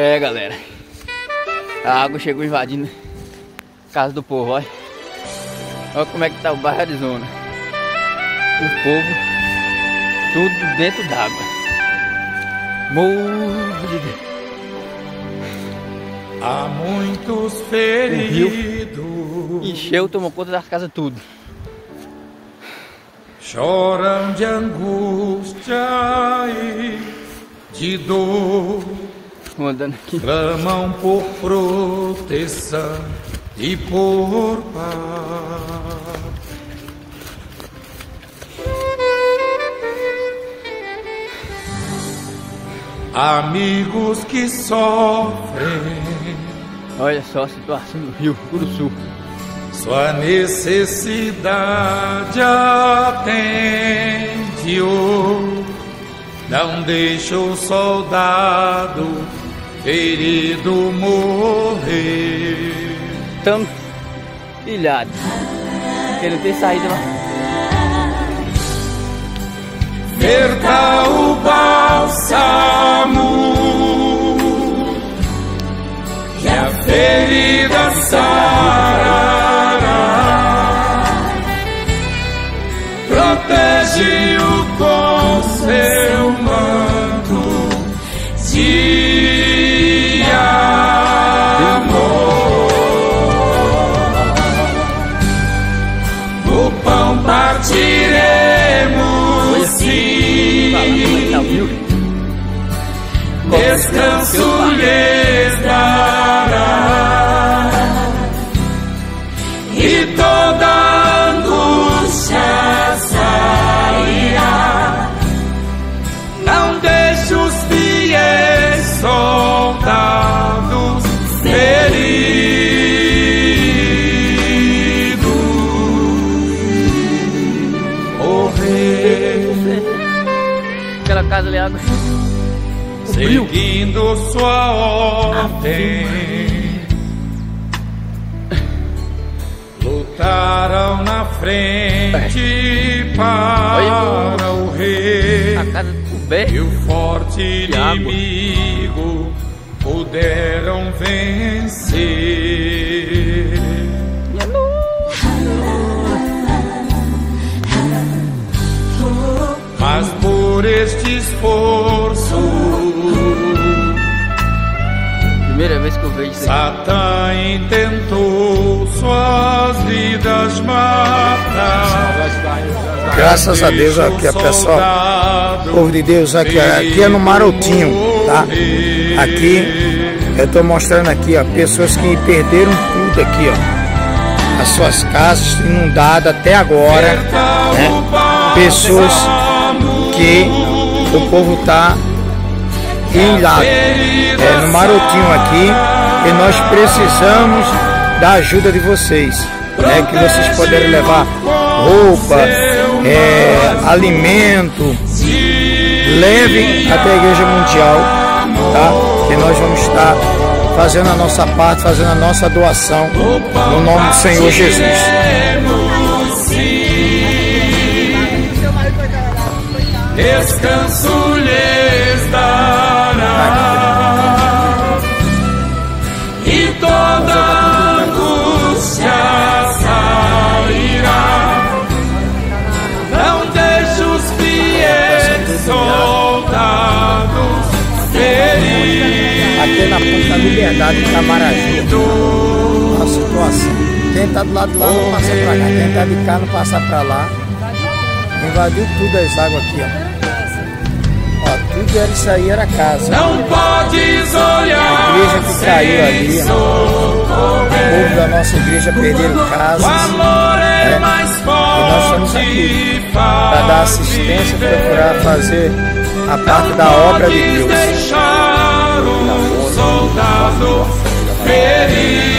É, galera, a água chegou invadindo a casa do povo, olha. Olha como é que tá o bairro Arizona. O povo tudo dentro d'água. Morro de Deus. Há muitos feridos. Encheu, tomou conta das casas tudo. Choram de angústia e de dor. Andando aqui. Clamam por proteção e por paz. Amigos que sofrem. Olha só a situação do Rio Curuçu. Sua necessidade atende-o. Não deixa o soldado ferido morrer. Estamos ilhados, porque não tem saída lá. Verta o bálsamo e a ferida sarará. Protege-o com seu manto de amor. O pão partiremos, sim, descanso lhes dará, e toda angústia sairá. Não deixe os fiéis soldados feridos morrer. Aquela casa ali, água. Seguindo sua ordem, lutaram na frente para o rei, a casa coberta e o forte inimigo puderam vencer. Mas por este esforço, primeira vez que eu vejo isso aqui. Satã intentou suas vidas matar. Graças a Deus aqui, a pessoal, povo de Deus, aqui é no Marotinho, tá? Aqui, eu tô mostrando aqui, ó, pessoas que perderam tudo aqui, ó. As suas casas inundadas até agora, né? Pessoas que o povo tá ilhado, no Marotinho aqui, e nós precisamos da ajuda de vocês, né? Que vocês puderem levar roupa, alimento, levem até a Igreja Mundial, tá? Que nós vamos estar fazendo a nossa parte, fazendo a nossa doação, no nome do Senhor Jesus. Descanso lhes dará, e toda angústia sairá. Não deixe os fiéis soldados feridos. Aqui na Ponta da Liberdade, em Camaraju, a situação. Quem está do lado de lá não passa para cá, quem está de cá não passa para lá. Invadiu tudo as águas aqui, ó. Ó, tudo era isso aí, era casa. Não podes olhar. A igreja que caiu ali, ó. O povo da nossa igreja perderam casas. O amor é mais E nós estamos aqui para dar assistência, procurar fazer a parte da obra de Deus. Deixar um soldado ferido.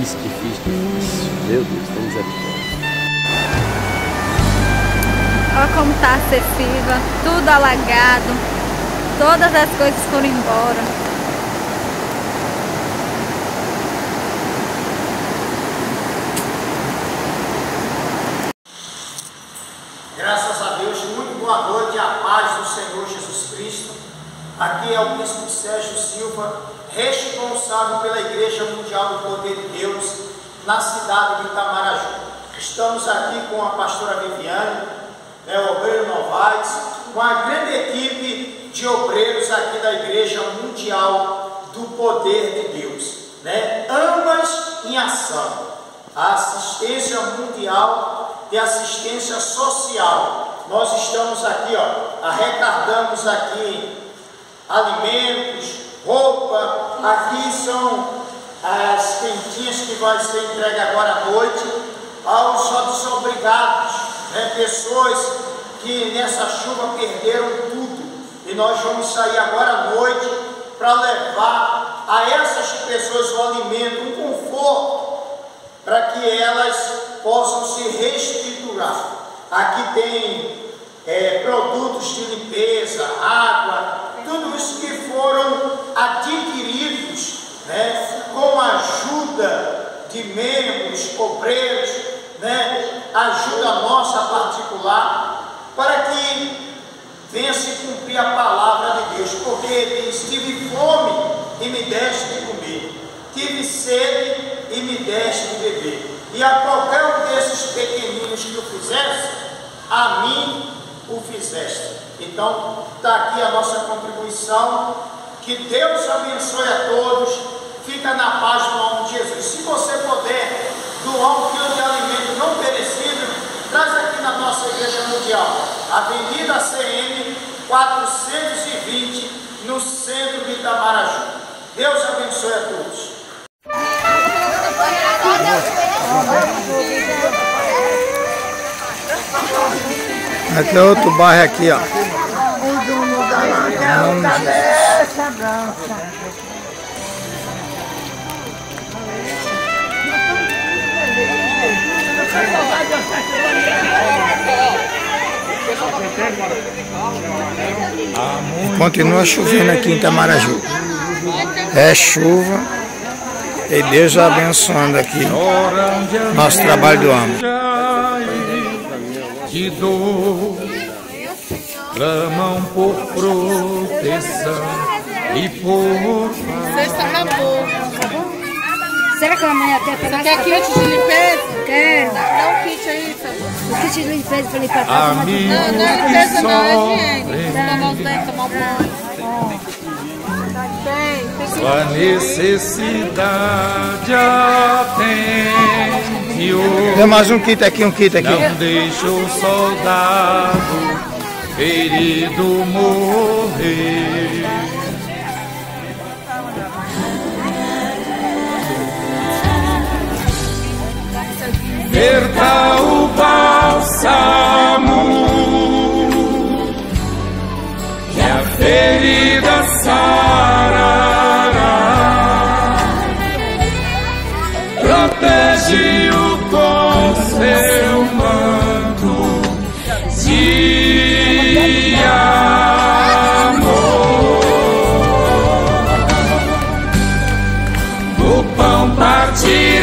Difícil. Meu Deus, tem misericórdia. Olha como está acessível, tudo alagado, todas as coisas foram embora. Graças a Deus, muito boa noite, a paz do Senhor Jesus Cristo. Aqui é o Bispo Sérgio Silva, responsável pela Igreja Mundial do Poder de Deus, na cidade de Itamaraju. Estamos aqui com a pastora Viviane, o obreiro Novaes, com a grande equipe de obreiros aqui da Igreja Mundial do Poder de Deus, ambas em ação. A assistência mundial e assistência social. Nós estamos aqui, arrecadamos aqui alimentos, roupa. Aqui são as quentinhas que vai ser entregue agora à noite aos desobrigados, pessoas que nessa chuva perderam tudo. E nós vamos sair agora à noite para levar a essas pessoas o alimento, um conforto, para que elas possam se reestruturar. Aqui tem produtos de limpeza, água, tudo isso que foram adquiridos com a ajuda de membros, obreiros, ajuda nossa particular, para que venha se cumprir a palavra de Deus, porque ele diz: tive fome e me deste de comer, tive sede e me deste de beber. E a qualquer um desses pequeninos que o fizesse, a mim o fizeste. Então, está aqui a nossa contribuição. Que Deus abençoe a todos. Fica na paz no nome de Jesus. Se você puder doar um quilo de alimento não perecível, traz aqui na nossa Igreja Mundial, Avenida CM 420, no centro de Itamaraju. Deus abençoe a todos. Aqui é outro bairro aqui, ó. Continua chovendo aqui em Itamaraju. É chuva. E Deus abençoando aqui nosso trabalho do ano. De dor, clamam por proteção e por Você acabou. Será que amanhã até pegar? Você quer kit de limpeza? Quero. Dá um kit aí, O kit de limpeza para limpar a casa. Não, não é limpeza não, é higiene. Escovar os dentes, tomar um banho. sua necessidade atende. Tem mais um kit aqui, Não deixa o soldado ferido morrer. Verta o bálsamo que a ferida sarará, protege-o com seu manto de amor. O pão partiremos,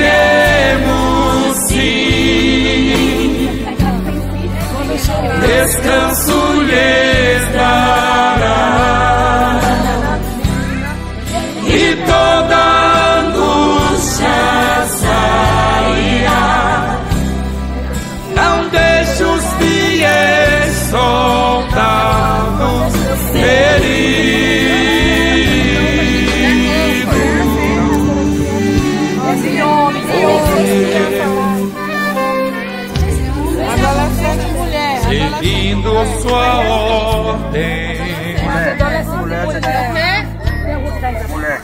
descanso lhes dará, e toda angústia sairá. Não deixe os fiéis soldados seguindo sua ordem,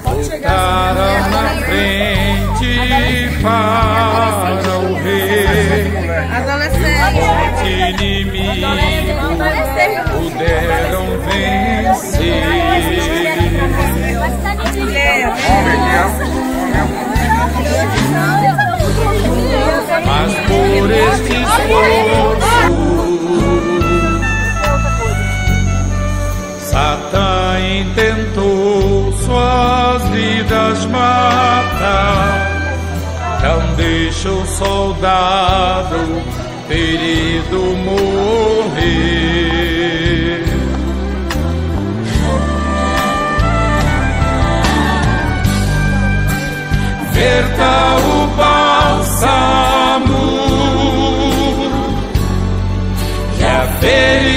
voltaram na frente para o rei. Forte inimigo puderam vencer, mas por este esforço Satã intentou suas vidas matar. Não deixa o soldado ferido morrer.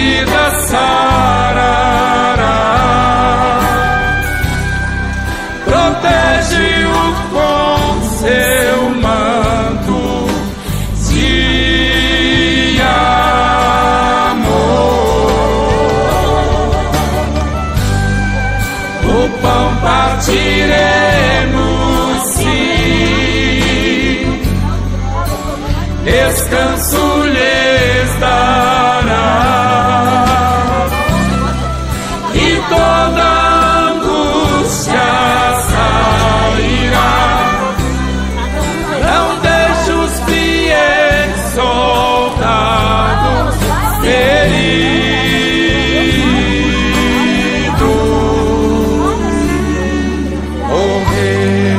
ferida sarará. Protege-o com seu manto de amor. O pão partiremos, sim, descanso lhes dará, e toda angústia sairá. Não deixe os fiéis soldados feridos morrer.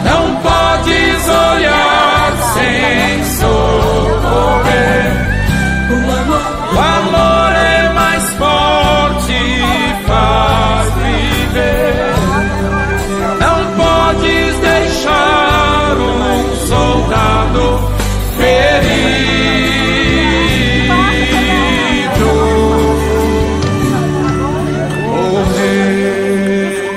Não podes olhar sem socorrer. O amor é mais forte e faz viver. Não podes deixar um soldado ferido morrer.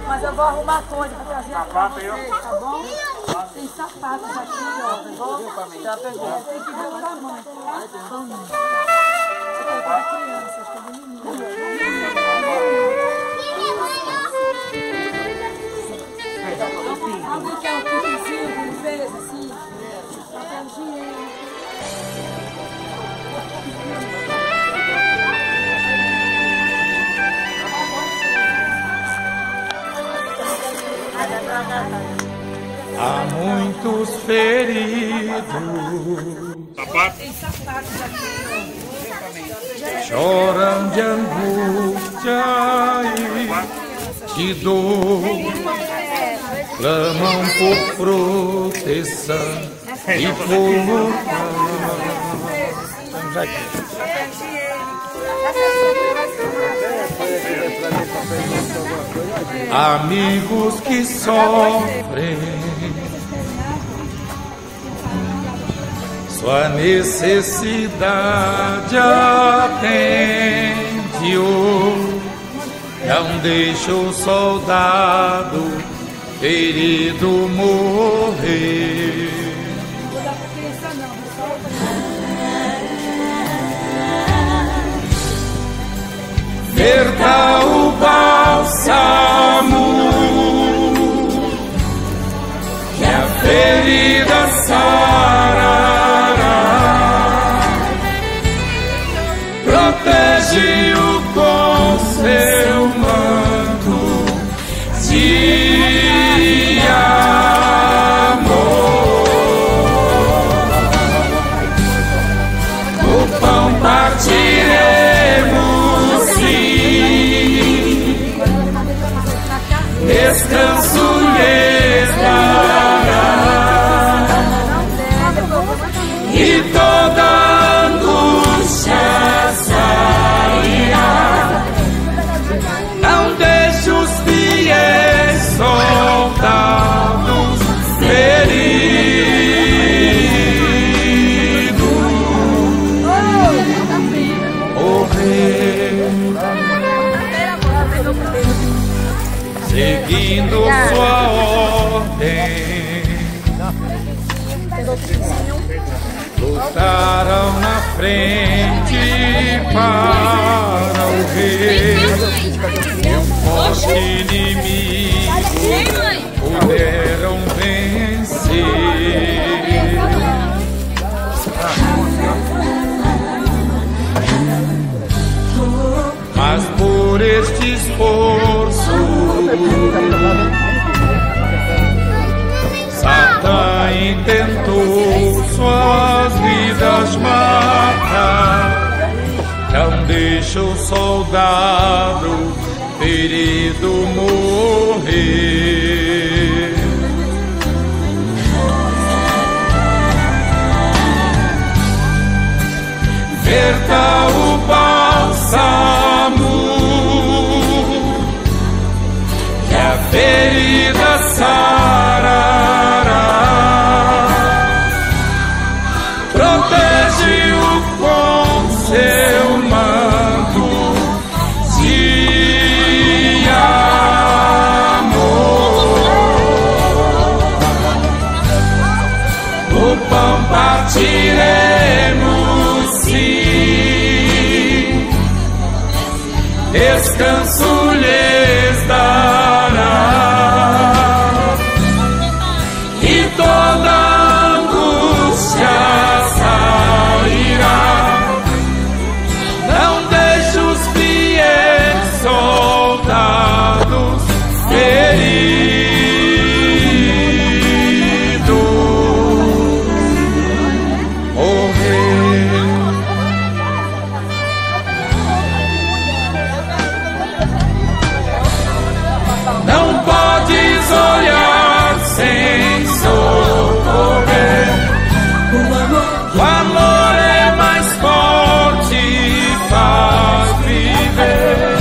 Mas eu vou arrumar coisa pra trazer pra vocês, tá bom? Tem sapatos aqui, ó, tá bom? Já pegou. Tem que ver o tamanho, tá? Você tem para crianças, tá menino? Alguém quer um kitzinho com fez assim? Papel higiênico. Há muitos feridos Tem sapatos aqui, ó. choram de angústia e de dor, clamam por proteção e por Estamos aqui. amigos que sofrem, sua necessidade atende-o. Não deixa o soldado ferido morrer. Verta o bálsamo que a ferida sarará. Protege-o com seu manto de amor. O pão partiremos, sim, descanso lhes dará, e toda angústia sairá. Não deixe os fiéis soldados feridos morrer. Seguindo sua ordem, lutaram na frente para o rei, e um forte inimigo puderam vencer. Mas por este esforço Satã intentou suas vidas matar. Não deixa o soldado ferido morrer. vida sarará. Protege-o com seu manto de amor. O pão partiremos, sim, descanso lhes dará, e toda angústia sairá. Não deixe os fiéis soldados feridos morrer. Não podes olhar sem socorrer. O amor é mais forte e faz viver.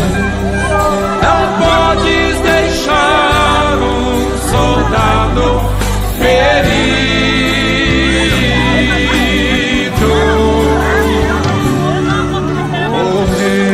Não podes deixar um soldado ferido morrer.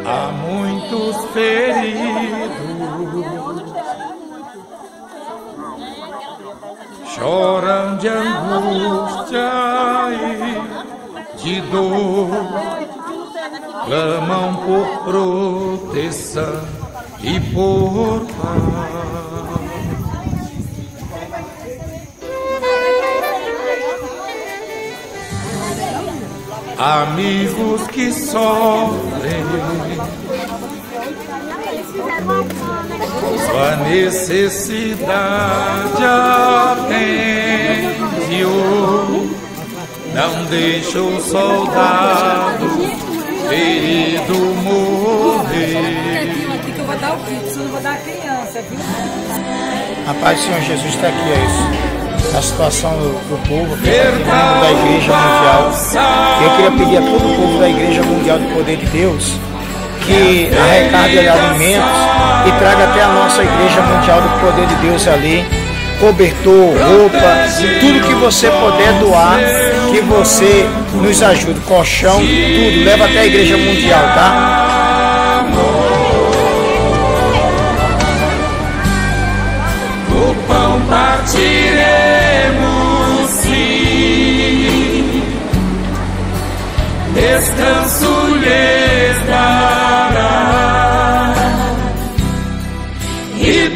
Há muitos feridos, choram de angústia e de dor, clamam por proteção e por paz. Amigos que sofrem, sua necessidade atende-o. Não deixa o soldado ferido morrer. Aqui que eu vou dar o kit, não vou dar a criança, viu? A paz do Senhor Jesus está aqui, é isso. A situação do povo, que é o da Igreja Mundial. Eu queria pedir a todo o povo da Igreja Mundial do Poder de Deus que arrecade alimentos e traga até a nossa Igreja Mundial do Poder de Deus ali, cobertor, roupa, tudo que você puder doar, que você nos ajude, colchão, tudo, leva até a Igreja Mundial, tá? O pão partiremos, sim, descanso lhes dará, e